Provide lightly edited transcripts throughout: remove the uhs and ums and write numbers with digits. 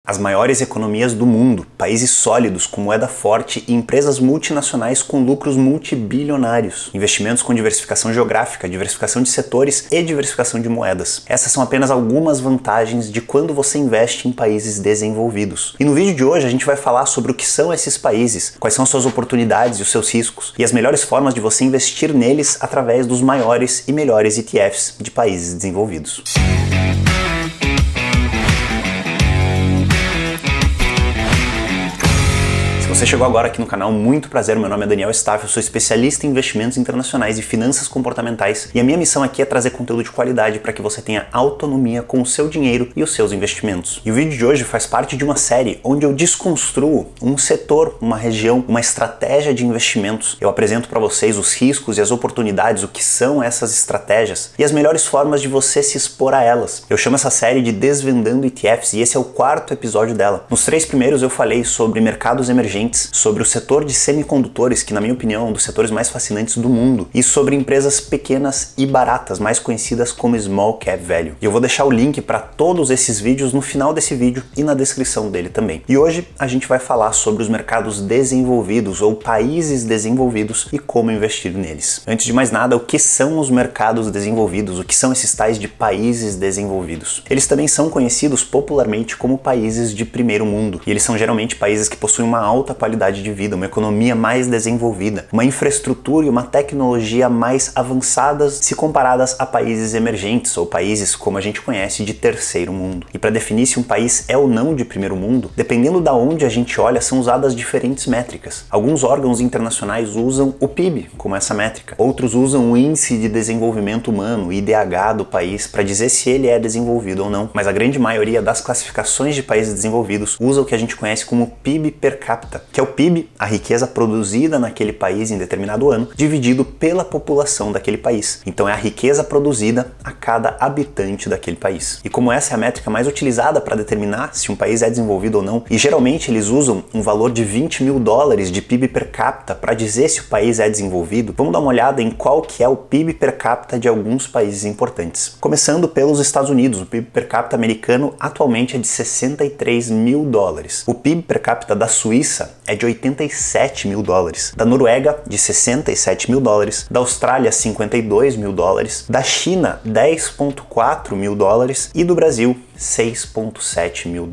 As maiores economias do mundo, países sólidos com moeda forte e empresas multinacionais com lucros multibilionários, investimentos com diversificação geográfica, diversificação de setores e diversificação de moedas. Essas são apenas algumas vantagens de quando você investe em países desenvolvidos. E no vídeo de hoje a gente vai falar sobre o que são esses países, quais são as suas oportunidades e os seus riscos, e as melhores formas de você investir neles através dos maiores e melhores ETFs de países desenvolvidos. Você chegou agora aqui no canal, muito prazer, meu nome é Daniel Staff, eu sou especialista em investimentos internacionais e finanças comportamentais e a minha missão aqui é trazer conteúdo de qualidade para que você tenha autonomia com o seu dinheiro e os seus investimentos. E o vídeo de hoje faz parte de uma série onde eu desconstruo um setor, uma região, uma estratégia de investimentos. Eu apresento para vocês os riscos e as oportunidades, o que são essas estratégias e as melhores formas de você se expor a elas. Eu chamo essa série de Desvendando ETFs e esse é o quarto episódio dela. Nos 3 primeiros eu falei sobre mercados emergentes, sobre o setor de semicondutores, que na minha opinião é um dos setores mais fascinantes do mundo, e sobre empresas pequenas e baratas, mais conhecidas como Small Cap Value. E eu vou deixar o link para todos esses vídeos no final desse vídeo e na descrição dele também. E hoje a gente vai falar sobre os mercados desenvolvidos ou países desenvolvidos e como investir neles. Antes de mais nada, o que são os mercados desenvolvidos? O que são esses tais de países desenvolvidos? Eles também são conhecidos popularmente como países de primeiro mundo, e eles são geralmente países que possuem uma alta qualidade de vida, uma economia mais desenvolvida, uma infraestrutura e uma tecnologia mais avançadas se comparadas a países emergentes ou países como a gente conhece de terceiro mundo. E para definir se um país é ou não de primeiro mundo, dependendo da onde a gente olha, são usadas diferentes métricas. Alguns órgãos internacionais usam o PIB como essa métrica, outros usam o Índice de Desenvolvimento Humano, o IDH do país, para dizer se ele é desenvolvido ou não. Mas a grande maioria das classificações de países desenvolvidos usa o que a gente conhece como PIB per capita, que é o PIB, a riqueza produzida naquele país em determinado ano, dividido pela população daquele país. Então é a riqueza produzida a cada habitante daquele país. E como essa é a métrica mais utilizada para determinar se um país é desenvolvido ou não, e geralmente eles usam um valor de $20 mil de PIB per capita para dizer se o país é desenvolvido, vamos dar uma olhada em qual que é o PIB per capita de alguns países importantes. Começando pelos Estados Unidos, o PIB per capita americano atualmente é de $63 mil. O PIB per capita da Suíça é de $87 mil, da Noruega de $67 mil, da Austrália $52 mil, da China $10,4 mil e do Brasil $6,7 mil.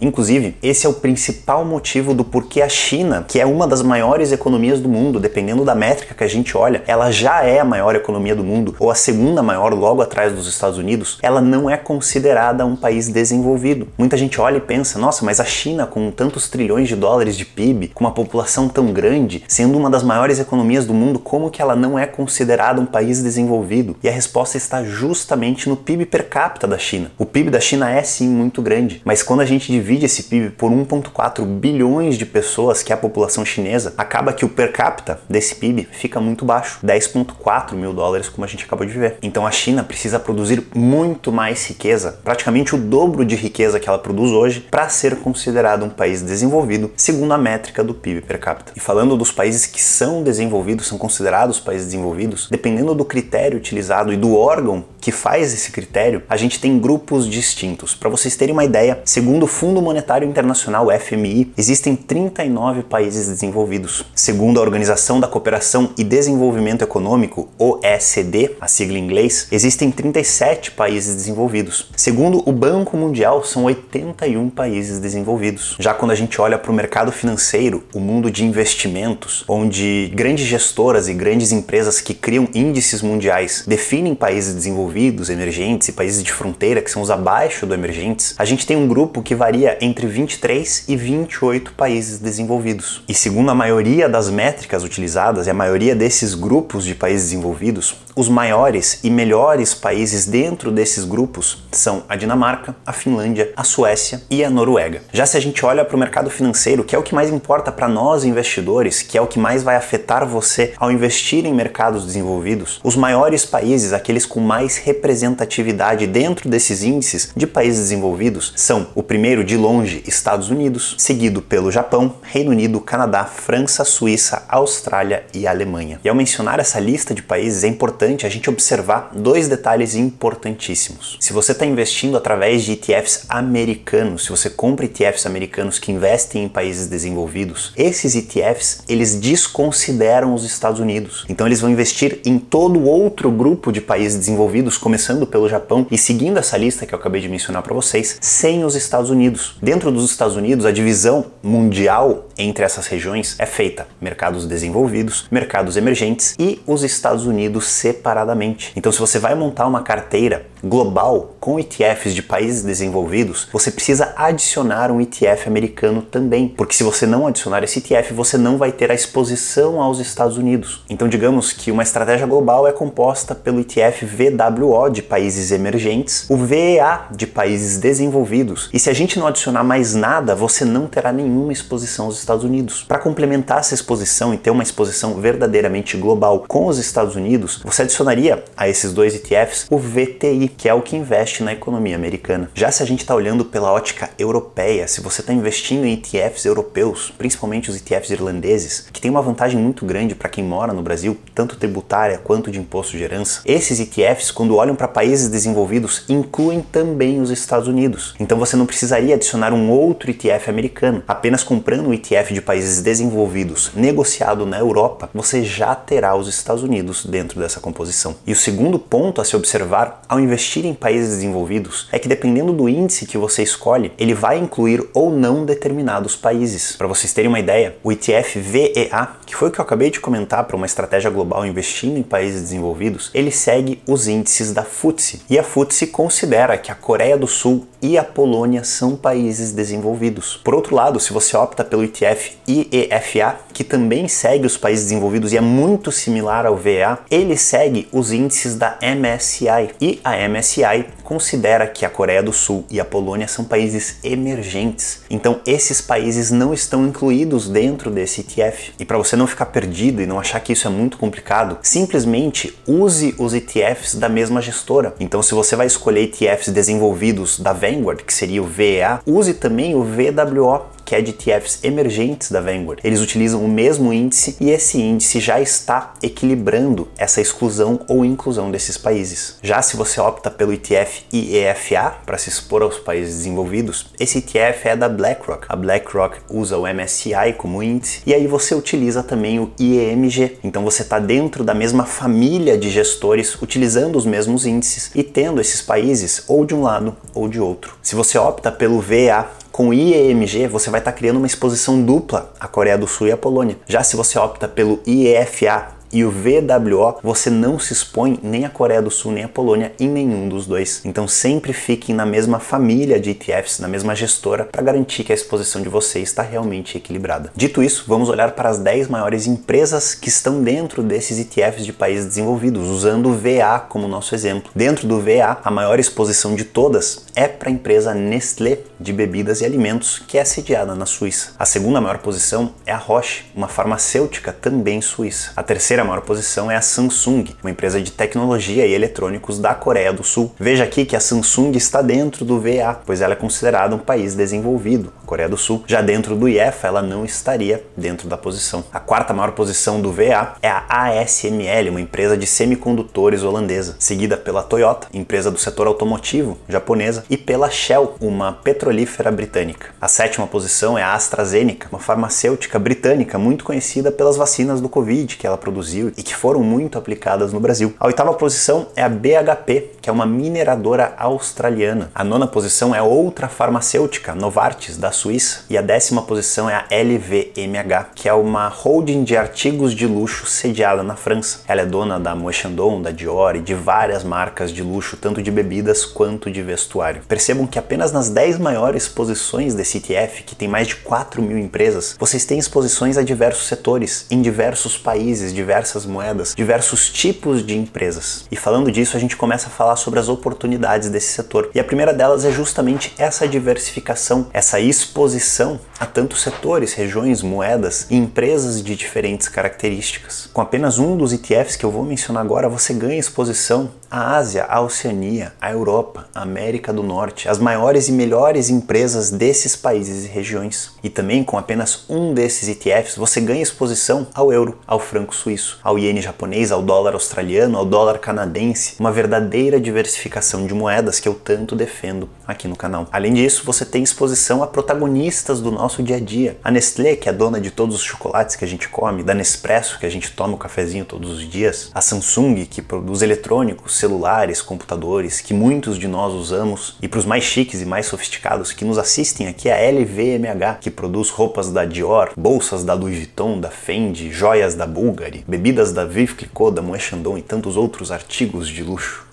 Inclusive, esse é o principal motivo do porquê a China, que é uma das maiores economias do mundo, dependendo da métrica que a gente olha, ela já é a maior economia do mundo, ou a segunda maior logo atrás dos Estados Unidos, ela não é considerada um país desenvolvido. Muita gente olha e pensa, nossa, mas a China com tantos trilhões de dólares de PIB, com uma população tão grande, sendo uma das maiores economias do mundo, como que ela não é considerada um país desenvolvido? E a resposta está justamente no PIB per capita da China. O PIB da China é sim muito grande, mas quando a gente divide esse PIB por 1,4 bilhões de pessoas, que é a população chinesa, acaba que o per capita desse PIB fica muito baixo, $10,4 mil, como a gente acabou de ver. Então a China precisa produzir muito mais riqueza, praticamente o dobro de riqueza que ela produz hoje, para ser considerado um país desenvolvido, segundo a métrica do PIB per capita. E falando dos países que são desenvolvidos, são considerados países desenvolvidos, dependendo do critério utilizado e do órgão que faz esse critério, a gente tem grupos distintos. Para vocês terem uma ideia, segundo o Fundo Monetário Internacional, FMI, existem 39 países desenvolvidos. Segundo a Organização da Cooperação e Desenvolvimento Econômico, OECD, a sigla em inglês, existem 37 países desenvolvidos. Segundo o Banco Mundial, são 81 países desenvolvidos. Já quando a gente olha para o mercado financeiro, o mundo de investimentos, onde grandes gestoras e grandes empresas que criam índices mundiais definem países desenvolvidos, emergentes e países de fronteira, que são os abaixo do emergentes, a gente tem um grupo que varia entre 23 e 28 países desenvolvidos. E segundo a maioria das métricas utilizadas e a maioria desses grupos de países desenvolvidos, os maiores e melhores países dentro desses grupos são a Dinamarca, a Finlândia, a Suécia e a Noruega. Já se a gente olha para o mercado financeiro, que é o que mais importa para nós investidores, que é o que mais vai afetar você ao investir em mercados desenvolvidos, os maiores países, aqueles com mais representatividade dentro desses índices de países desenvolvidos são o primeiro de longe, Estados Unidos, seguido pelo Japão, Reino Unido, Canadá, França, Suíça, Austrália e Alemanha. E ao mencionar essa lista de países é importante a gente observar dois detalhes importantíssimos. Se você está investindo através de ETFs americanos, se você compra ETFs americanos que investem em países desenvolvidos, esses ETFs eles desconsideram os Estados Unidos. Então eles vão investir em todo outro grupo de países desenvolvidos, começando pelo Japão e seguindo essa lista que eu acabei de mencionar para vocês, sem os Estados Unidos. Dentro dos Estados Unidos, a divisão mundial entre essas regiões é feita mercados desenvolvidos, mercados emergentes e os Estados Unidos separadamente. Então se você vai montar uma carteira global com ETFs de países desenvolvidos, você precisa adicionar um ETF americano também, porque se você não adicionar esse ETF, você não vai ter a exposição aos Estados Unidos. Então digamos que uma estratégia global é composta pelo ETF VWO de países emergentes, o VEA de países desenvolvidos, e se a gente não adicionar mais nada, você não terá nenhuma exposição aos Estados Unidos. Para complementar essa exposição e ter uma exposição verdadeiramente global com os Estados Unidos, você adicionaria a esses dois ETFs o VTI, que é o que investe na economia americana. Já se a gente está olhando pela ótica europeia, se você está investindo em ETFs europeus, principalmente os ETFs irlandeses, que tem uma vantagem muito grande para quem mora no Brasil, tanto tributária quanto de imposto de herança, esses ETFs, quando olham para países desenvolvidos, incluem também os Estados Unidos. Então você não precisaria adicionar um outro ETF americano. Apenas comprando um ETF de países desenvolvidos negociado na Europa, você já terá os Estados Unidos dentro dessa composição. E o segundo ponto a se observar ao investir em países desenvolvidos é que dependendo do índice que você escolhe, ele vai incluir ou não determinados países. Para vocês terem uma ideia, o ETF VEA, que foi o que eu acabei de comentar para uma estratégia global investindo em países desenvolvidos, ele segue os índices da FTSE. E a FTSE considera que a Coreia do Sul e a Polônia são países desenvolvidos. Por outro lado, se você opta pelo ETF IEFA, que também segue os países desenvolvidos e é muito similar ao VEA, ele segue os índices da MSCI. E a MSCI considera que a Coreia do Sul e a Polônia são países emergentes. Então esses países não estão incluídos dentro desse ETF. E para você não ficar perdido e não achar que isso é muito complicado, simplesmente use os ETFs da mesma gestora. Então se você vai escolher ETFs desenvolvidos da Vanguard, que seria o VEA, use também o VWO, que é de ETFs emergentes da Vanguard. Eles utilizam o mesmo índice e esse índice já está equilibrando essa exclusão ou inclusão desses países. Já se você opta pelo ETF IEFA para se expor aos países desenvolvidos, esse ETF é da BlackRock. A BlackRock usa o MSCI como índice e aí você utiliza também o IEMG. Então você está dentro da mesma família de gestores utilizando os mesmos índices e tendo esses países ou de um lado ou de outro. Se você opta pelo VEA, com o IEMG, você vai estar criando uma exposição dupla à Coreia do Sul e à Polônia. Já se você opta pelo IEFA e o VWO, você não se expõe nem à Coreia do Sul nem à Polônia em nenhum dos dois. Então sempre fiquem na mesma família de ETFs, na mesma gestora, para garantir que a exposição de vocês está realmente equilibrada. Dito isso, vamos olhar para as 10 maiores empresas que estão dentro desses ETFs de países desenvolvidos, usando o VA como nosso exemplo. Dentro do VA, a maior exposição de todas é para a empresa Nestlé de bebidas e alimentos, que é sediada na Suíça. A segunda maior posição é a Roche, uma farmacêutica também suíça. A terceira maior posição é a Samsung, uma empresa de tecnologia e eletrônicos da Coreia do Sul. Veja aqui que a Samsung está dentro do VA, pois ela é considerada um país desenvolvido, a Coreia do Sul. Já dentro do IEFA, ela não estaria dentro da posição. A quarta maior posição do VA é a ASML, uma empresa de semicondutores holandesa, seguida pela Toyota, empresa do setor automotivo japonesa, e pela Shell, uma petrolífera britânica. A sétima posição é a AstraZeneca, uma farmacêutica britânica muito conhecida pelas vacinas do Covid que ela produziu e que foram muito aplicadas no Brasil. A oitava posição é a BHP, que é uma mineradora australiana. A nona posição é outra farmacêutica, Novartis, da Suíça. E a 10ª posição é a LVMH, que é uma holding de artigos de luxo sediada na França. Ela é dona da Moët Chandon, da Dior e de várias marcas de luxo, tanto de bebidas quanto de vestuário. Percebam que apenas nas 10 maiores posições desse ETF, que tem mais de 4.000 empresas, vocês têm exposições a diversos setores, em diversos países, diversas moedas, diversos tipos de empresas. E falando disso, a gente começa a falar sobre as oportunidades desse setor. E a primeira delas é justamente essa diversificação, essa exposição a tantos setores, regiões, moedas e empresas de diferentes características. Com apenas um dos ETFs que eu vou mencionar agora, você ganha exposição a Ásia, a Oceania, a Europa, a América do Norte, as maiores e melhores empresas desses países e regiões. E também com apenas um desses ETFs você ganha exposição ao euro, ao franco suíço, ao iene japonês, ao dólar australiano, ao dólar canadense, uma verdadeira diversificação de moedas que eu tanto defendo aqui no canal. Além disso, você tem exposição a protagonistas do nosso dia a dia. A Nestlé, que é dona de todos os chocolates que a gente come, da Nespresso, que a gente toma o cafezinho todos os dias, a Samsung, que produz eletrônicos, celulares, computadores, que muitos de nós usamos, e para os mais chiques e mais sofisticados que nos assistem aqui, a LVMH, que produz roupas da Dior, bolsas da Louis Vuitton, da Fendi, joias da Bulgari, bebidas da Veuve Clicquot, da Moët Chandon e tantos outros artigos de luxo.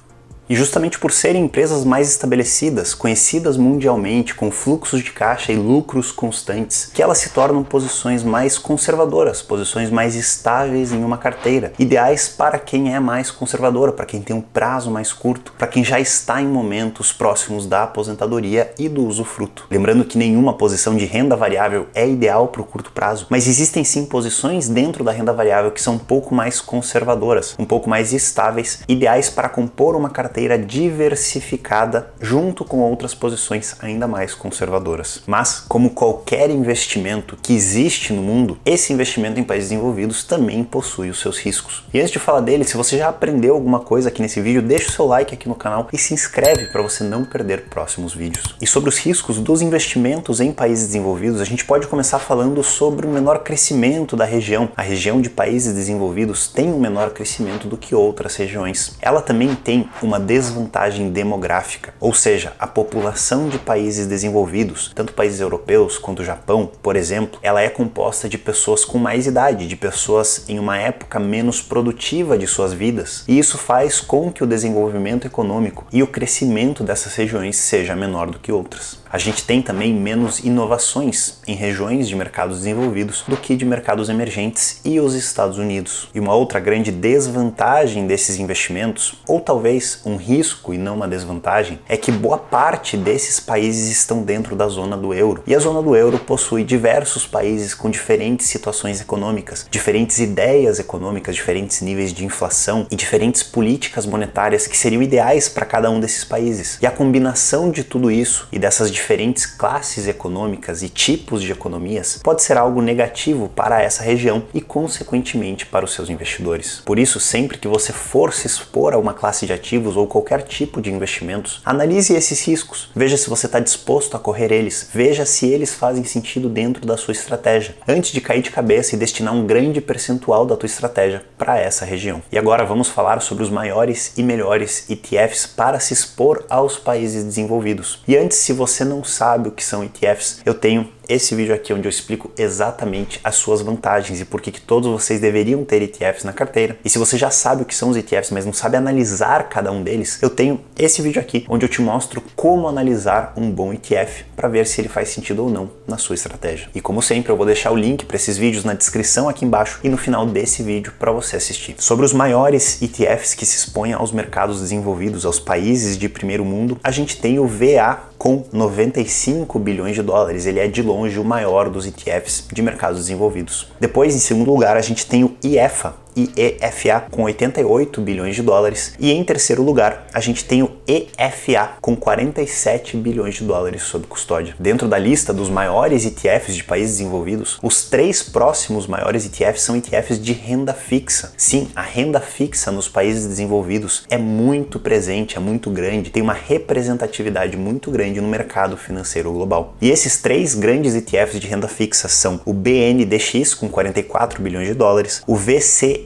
E justamente por serem empresas mais estabelecidas, conhecidas mundialmente, com fluxos de caixa e lucros constantes, que elas se tornam posições mais conservadoras, posições mais estáveis em uma carteira, ideais para quem é mais conservador, para quem tem um prazo mais curto, para quem já está em momentos próximos da aposentadoria e do usufruto. Lembrando que nenhuma posição de renda variável é ideal para o curto prazo, mas existem sim posições dentro da renda variável que são um pouco mais conservadoras, um pouco mais estáveis, ideais para compor uma carteira diversificada junto com outras posições ainda mais conservadoras. Mas, como qualquer investimento que existe no mundo, esse investimento em países desenvolvidos também possui os seus riscos. E antes de falar dele, se você já aprendeu alguma coisa aqui nesse vídeo, deixa o seu like aqui no canal e se inscreve para você não perder próximos vídeos. E sobre os riscos dos investimentos em países desenvolvidos, a gente pode começar falando sobre o menor crescimento da região. A região de países desenvolvidos tem um menor crescimento do que outras regiões. Ela também tem uma desvantagem demográfica, ou seja, a população de países desenvolvidos, tanto países europeus quanto o Japão, por exemplo, ela é composta de pessoas com mais idade, de pessoas em uma época menos produtiva de suas vidas, e isso faz com que o desenvolvimento econômico e o crescimento dessas regiões seja menor do que outras. A gente tem também menos inovações em regiões de mercados desenvolvidos do que de mercados emergentes e os Estados Unidos. E uma outra grande desvantagem desses investimentos, ou talvez um risco e não uma desvantagem, é que boa parte desses países estão dentro da zona do euro. E a zona do euro possui diversos países com diferentes situações econômicas, diferentes ideias econômicas, diferentes níveis de inflação e diferentes políticas monetárias que seriam ideais para cada um desses países. E a combinação de tudo isso e dessas diferentes classes econômicas e tipos de economias pode ser algo negativo para essa região e, consequentemente, para os seus investidores. Por isso, sempre que você for se expor a uma classe de ativos ou qualquer tipo de investimentos, analise esses riscos, veja se você está disposto a correr eles, veja se eles fazem sentido dentro da sua estratégia, antes de cair de cabeça e destinar um grande percentual da tua estratégia para essa região. E agora vamos falar sobre os maiores e melhores ETFs para se expor aos países desenvolvidos. E antes, se você não sabe o que são ETFs, eu tenho esse vídeo aqui onde eu explico exatamente as suas vantagens e por que todos vocês deveriam ter ETFs na carteira. E se você já sabe o que são os ETFs, mas não sabe analisar cada um deles, eu tenho esse vídeo aqui onde eu te mostro como analisar um bom ETF para ver se ele faz sentido ou não na sua estratégia. E como sempre, eu vou deixar o link para esses vídeos na descrição aqui embaixo e no final desse vídeo para você assistir. Sobre os maiores ETFs que se expõem aos mercados desenvolvidos, aos países de primeiro mundo, a gente tem o VA com 95 bilhões de dólares. Ele é de longe o maior dos ETFs de mercados desenvolvidos. Depois, em segundo lugar, a gente tem o IEFA, IEFA com 88 bilhões de dólares e em terceiro lugar a gente tem o EFA com 47 bilhões de dólares sob custódia. Dentro da lista dos maiores ETFs de países desenvolvidos, os três próximos maiores ETFs são ETFs de renda fixa. Sim, a renda fixa nos países desenvolvidos é muito presente, é muito grande, tem uma representatividade muito grande no mercado financeiro global. E esses três grandes ETFs de renda fixa são o BNDX com 44 bilhões de dólares, o VCIT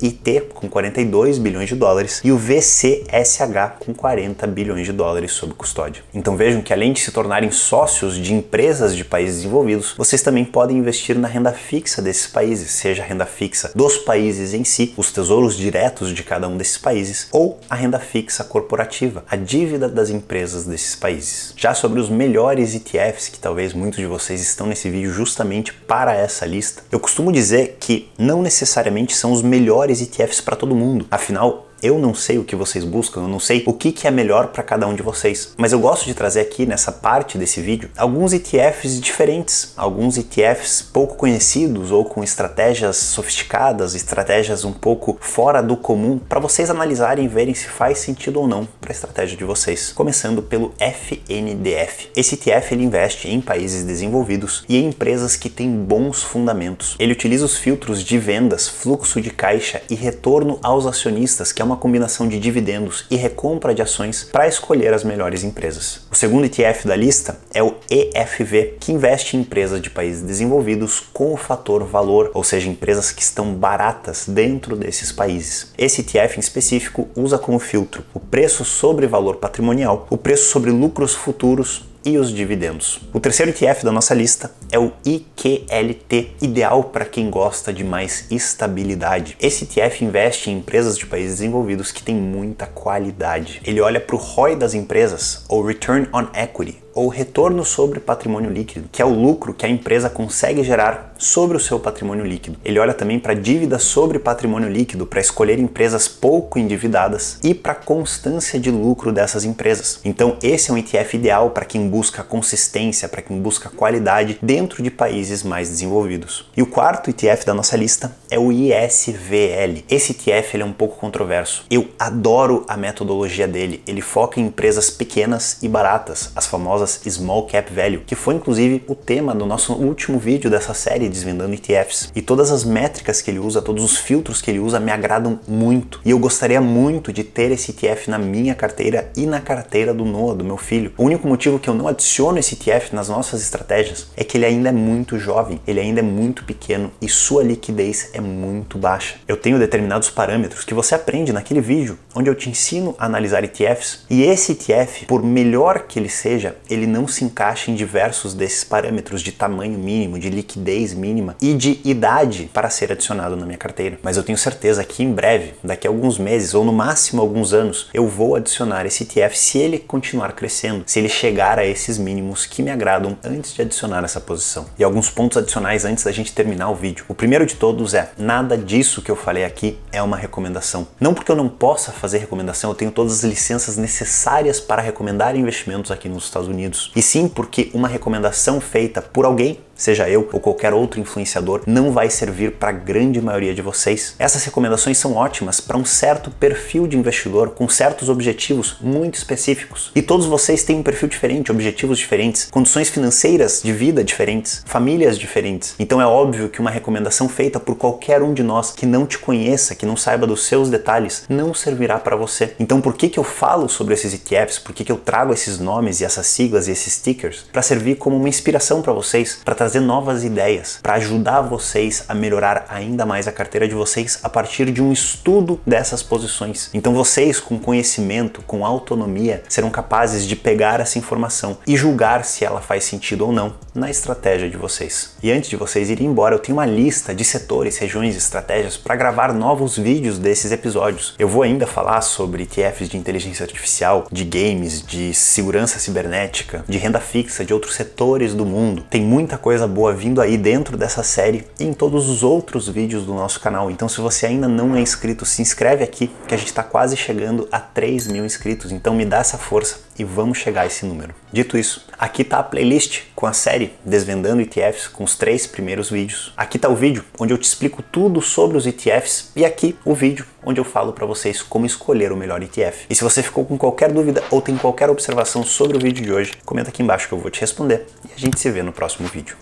com 42 bilhões de dólares e o VCSH com 40 bilhões de dólares sob custódia. Então vejam que além de se tornarem sócios de empresas de países desenvolvidos, vocês também podem investir na renda fixa desses países, seja a renda fixa dos países em si, os tesouros diretos de cada um desses países, ou a renda fixa corporativa, a dívida das empresas desses países. Já sobre os melhores ETFs, que talvez muitos de vocês estão nesse vídeo justamente para essa lista, eu costumo dizer que não necessariamente são os melhores ETFs para todo mundo. Afinal, Eu não sei o que vocês buscam, eu não sei o que é melhor para cada um de vocês, mas eu gosto de trazer aqui nessa parte desse vídeo alguns ETFs diferentes, alguns ETFs pouco conhecidos ou com estratégias sofisticadas, estratégias um pouco fora do comum, para vocês analisarem e verem se faz sentido ou não para a estratégia de vocês. Começando pelo FNDF. Esse ETF ele investe em países desenvolvidos e em empresas que têm bons fundamentos. Ele utiliza os filtros de vendas, fluxo de caixa e retorno aos acionistas, que é uma combinação de dividendos e recompra de ações, para escolher as melhores empresas. O segundo ETF da lista é o EFV, que investe em empresas de países desenvolvidos com o fator valor, ou seja, empresas que estão baratas dentro desses países. Esse ETF em específico usa como filtro o preço sobre valor patrimonial, o preço sobre lucros futuros e os dividendos. O terceiro ETF da nossa lista é o IQLT, ideal para quem gosta de mais estabilidade. Esse ETF investe em empresas de países desenvolvidos que têm muita qualidade. Ele olha para o ROI das empresas, ou Return on Equity, ou retorno sobre patrimônio líquido, que é o lucro que a empresa consegue gerar sobre o seu patrimônio líquido. Ele olha também para dívida sobre patrimônio líquido, para escolher empresas pouco endividadas, e para a constância de lucro dessas empresas. Então esse é um ETF ideal para quem busca consistência, para quem busca qualidade dentro de países mais desenvolvidos. E o quarto ETF da nossa lista é o ISVL. Esse ETF ele é um pouco controverso. Eu adoro a metodologia dele. Ele foca em empresas pequenas e baratas, as famosas Small Cap Value, que foi inclusive o tema do nosso último vídeo dessa série Desvendando ETFs. E todas as métricas que ele usa, todos os filtros que ele usa me agradam muito. E eu gostaria muito de ter esse ETF na minha carteira e na carteira do Noah, do meu filho. O único motivo que eu não adiciono esse ETF nas nossas estratégias é que ele ainda é muito jovem, ele ainda é muito pequeno e sua liquidez é muito baixa. Eu tenho determinados parâmetros que você aprende naquele vídeo onde eu te ensino a analisar ETFs, e esse ETF, por melhor que ele seja, ele não se encaixa em diversos desses parâmetros de tamanho mínimo, de liquidez mínima e de idade para ser adicionado na minha carteira. Mas eu tenho certeza que em breve, daqui a alguns meses ou no máximo alguns anos, eu vou adicionar esse ETF se ele continuar crescendo, se ele chegar a esses mínimos que me agradam antes de adicionar essa posição. E alguns pontos adicionais antes da gente terminar o vídeo. O primeiro de todos é: nada disso que eu falei aqui é uma recomendação. Não porque eu não possa fazer recomendação, eu tenho todas as licenças necessárias para recomendar investimentos aqui nos Estados Unidos. E sim porque uma recomendação feita por alguém, seja eu ou qualquer outro influenciador, não vai servir para a grande maioria de vocês. Essas recomendações são ótimas para um certo perfil de investidor com certos objetivos muito específicos. E todos vocês têm um perfil diferente, objetivos diferentes, condições financeiras de vida diferentes, famílias diferentes. Então é óbvio que uma recomendação feita por qualquer um de nós que não te conheça, que não saiba dos seus detalhes, não servirá para você. Então por que eu falo sobre esses ETFs? Por que eu trago esses nomes e essas siglas e esses stickers? Para servir como uma inspiração para vocês, para trazer novas ideias, para ajudar vocês a melhorar ainda mais a carteira de vocês a partir de um estudo dessas posições. Então vocês, com conhecimento, com autonomia, serão capazes de pegar essa informação e julgar se ela faz sentido ou não na estratégia de vocês. E antes de vocês irem embora, eu tenho uma lista de setores, regiões e estratégias para gravar novos vídeos desses episódios. Eu vou ainda falar sobre ETFs de inteligência artificial, de games, de segurança cibernética, de renda fixa, de outros setores do mundo. Tem muita coisa boa vindo aí dentro dessa série e em todos os outros vídeos do nosso canal. Então se você ainda não é inscrito, se inscreve aqui, que a gente está quase chegando a 3.000 inscritos. Então me dá essa força e vamos chegar a esse número. Dito isso, aqui está a playlist com a série Desvendando ETFs, com os 3 primeiros vídeos. Aqui está o vídeo onde eu te explico tudo sobre os ETFs, e aqui o vídeo onde eu falo para vocês como escolher o melhor ETF. E se você ficou com qualquer dúvida ou tem qualquer observação sobre o vídeo de hoje, comenta aqui embaixo que eu vou te responder, e a gente se vê no próximo vídeo.